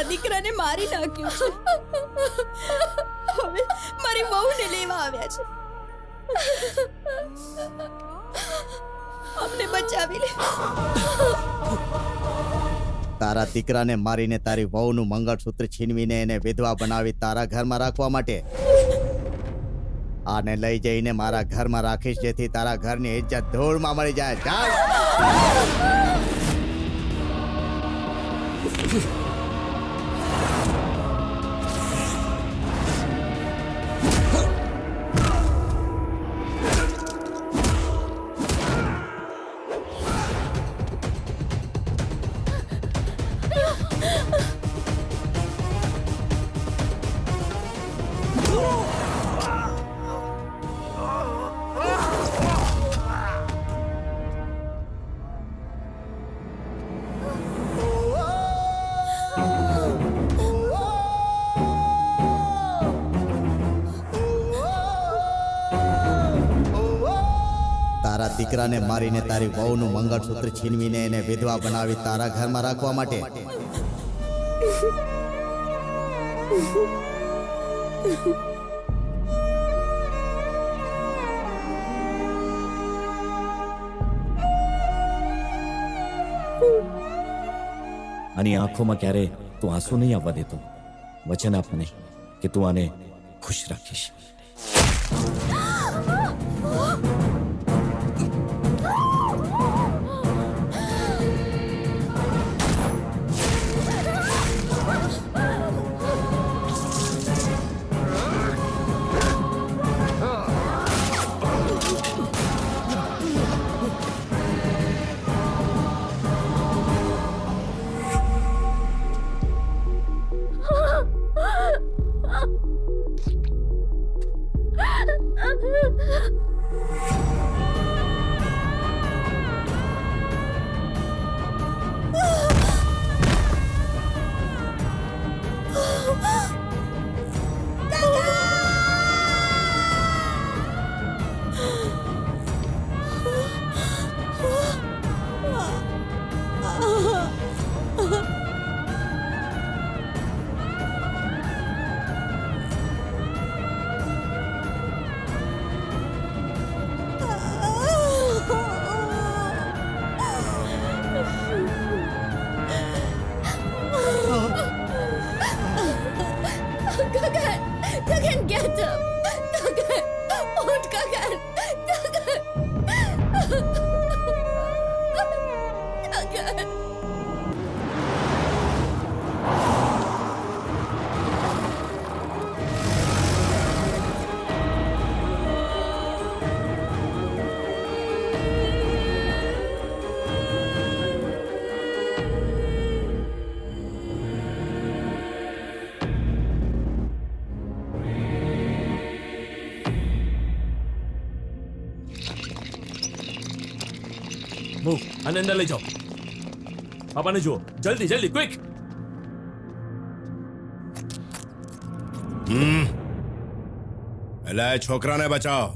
મારા દીકરાને મારી નાખ્યો છે. હવે મારી વહુને લેવા આવ્યા છે. અમને બચાવી લે. તારા દીકરાને મારીને તારી વહુનું મંગળસૂત્ર છીનવીને એને વિધવા બનાવી તારા ઘરમાં રાખવા માટે આને લઈ જઈને મારા ઘરમાં રાખીશ, જેથી તારા ઘરની ઇજ્જત ધૂળમાં મળી જાય. ચાલ. તારા દીકરાને મારીને તારી વહુનું મંગળસૂત્ર છીનવીને એને વિધવા બનાવી તારા ઘરમાં રાખવા માટે આની આંખોમાં ક્યારે તું આંસુ નહીં આવવા દેતો. વચન આપ મને કે તું આને ખુશ રાખીશ. Gagan, get up! Gagan, uठ Gagan! Gagan! Move આને અંદર લઈ જાઓ. પાપાને જુઓ, જલ્દી જલ્દી, ક્વિક. એલા એ છોકરાને બચાવો.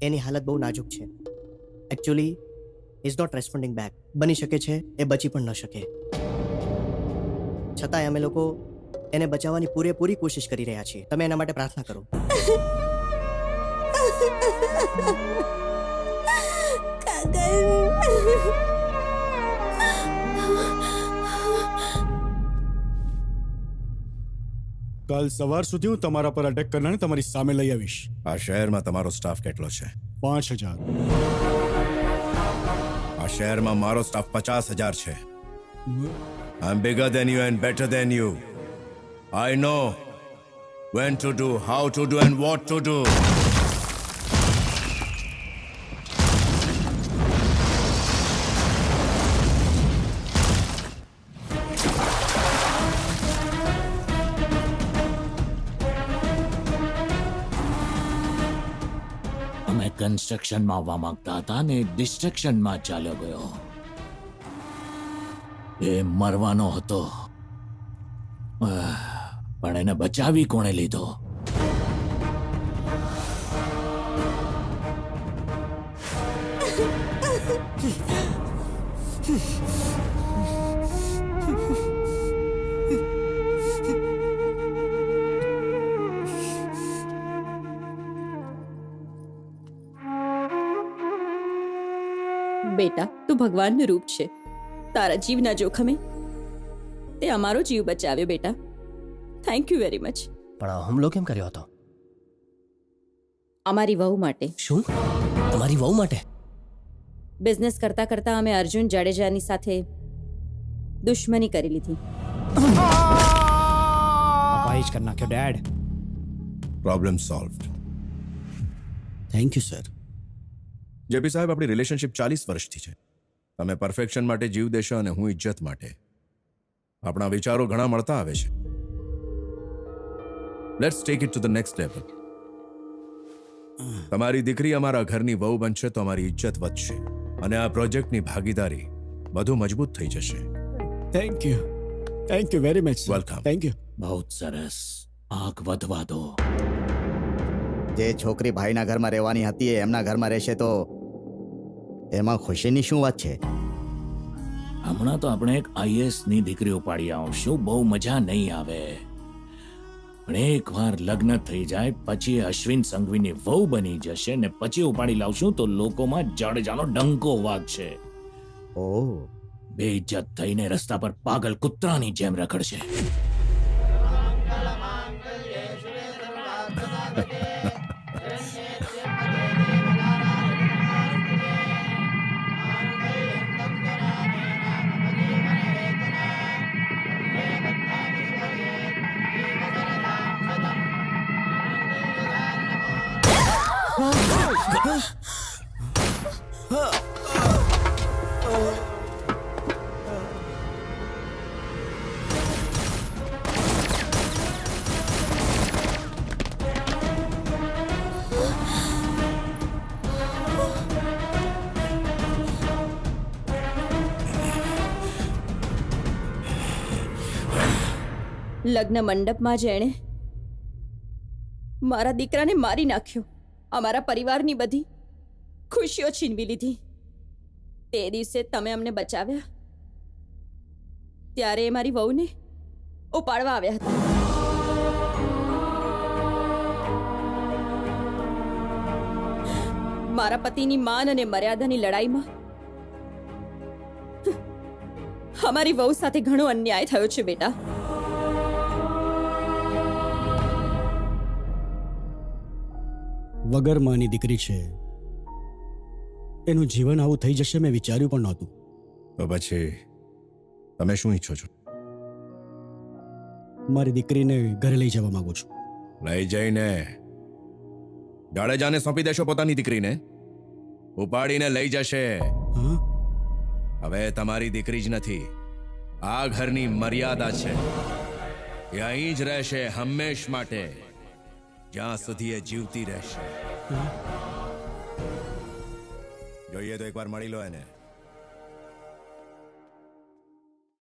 એની હાલત બહુ નાજુક છે. Actually is not responding back. બની શકે છે એ બચી પણ ન શકે. છતાંય અમે લોકો એને બચાવવાની પૂરેપૂરી કોશિશ કરી રહ્યા છીએ. તમે એના માટે પ્રાર્થના કરો. કાલ સવાર સુધી હું તમારા પર અટેક કરનારને તમારી સામે લઈ આવીશ. આ શહેરમાં તમારો સ્ટાફ કેટલો છે? 5000. આ શહેરમાં મારો સ્ટાફ 50,000 છે. I am bigger than you and better than you. I know when to do, how to do and what to do. અમે કન્સ્ટ્રક્શનમાં આવવા માંગતા હતા ને ડિસ્ટ્રક્શનમાં ચાલ્યો ગયો. એ મરવાનો હતો, પણ એને બચાવી કોણે લીધો? બેટા તું ભગવાનનું રૂપ છે. તારા જીવના જોખમે તે અમારો જીવ બચાવ્યો બેટા. Thank you very much. પણ આ હુમલો કેમ કર્યો હતો? અમારી વહુ માટે. શું? તમારી વહુ માટે? બિઝનેસ કરતા કરતા અમે અર્જુન જાડેજાની સાથે દુશ્મની કરી લીધી. અપાહિજ કરી નાખ્યો dead. Problem solved. Thank you sir. JP સાહેબ, આપણી રિલેશનશિપ 40 વર્ષથી છે. તમે પરફેક્શન માટે જીવ દેશો અને હું ઇજ્જત માટે. આપણા વિચારો ઘણા મળતા આવે છે. Let's take it to the next level. તમારી દીકરી અમારા ઘરની વહુ બનશે તો અમારી ઇજ્જત વધશે અને આ પ્રોજેક્ટની ભાગીદારી વધુ મજબૂત થઈ જશે. Thank you very much. Welcome. Thank you. બહુ સરસ. આગ વધવા દો. જે છોકરી ભાઈના ઘરમાં રહેવાની હતી એ એમના ઘરમાં રહેશે તો એમાં ખુશીની શું વાત છે? હમણાં તો આપણે એક IAS ની દીકરી ઉપાડી આવશું, બહુ મજા નહીં આવે. પણ એકવાર લગ્ન થઈ જાય પછી અશ્વિન સંઘવીની વહુ બની જશે ને પછી ઉપાડી લાવશું તો લોકોમાં જાડેજાનો ડંકો વાગશે. ઓહ, બેઇજ્જત થઈને રસ્તા પર પાગલ કૂતરાની જેમ રખડશે. લગ્ન મંડપમાં જેણે મારા દીકરાને મારી નાખ્યો, અમારા પરિવારની બધી ખુશીઓ છીનવી લીધી. તે દિવસે તમે અમને બચાવ્યા ત્યારે એ મારી વહુને ઉપાડવા આવ્યા હતા. મારા પતિની માન અને મર્યાદાની લડાઈમાં અમારી વહુ સાથે ઘણો અન્યાય થયો છે બેટા. વગર માની દીકરી છે, એનું જીવન આવું થઈ જશે મેં વિચાર્યું પણ નહોતું. તો પછી તમે શું ઈચ્છો છો? મારી દીકરીને ઘરે લઈ જવા માંગુ છું. લઈ જઈને જાડેજાને સોંપી દેશો પોતાની દીકરીને? ઉપાડીને લઈ જશે. હા, હવે તમારી દીકરી જ નથી, આ ઘરની મર્યાદા છે. એ અહીં જ રહેશે હંમેશ માટે, જ્યાં સુધી એ જીવતી રહેશે. જોઈએ તો એકવાર મળી લો એને.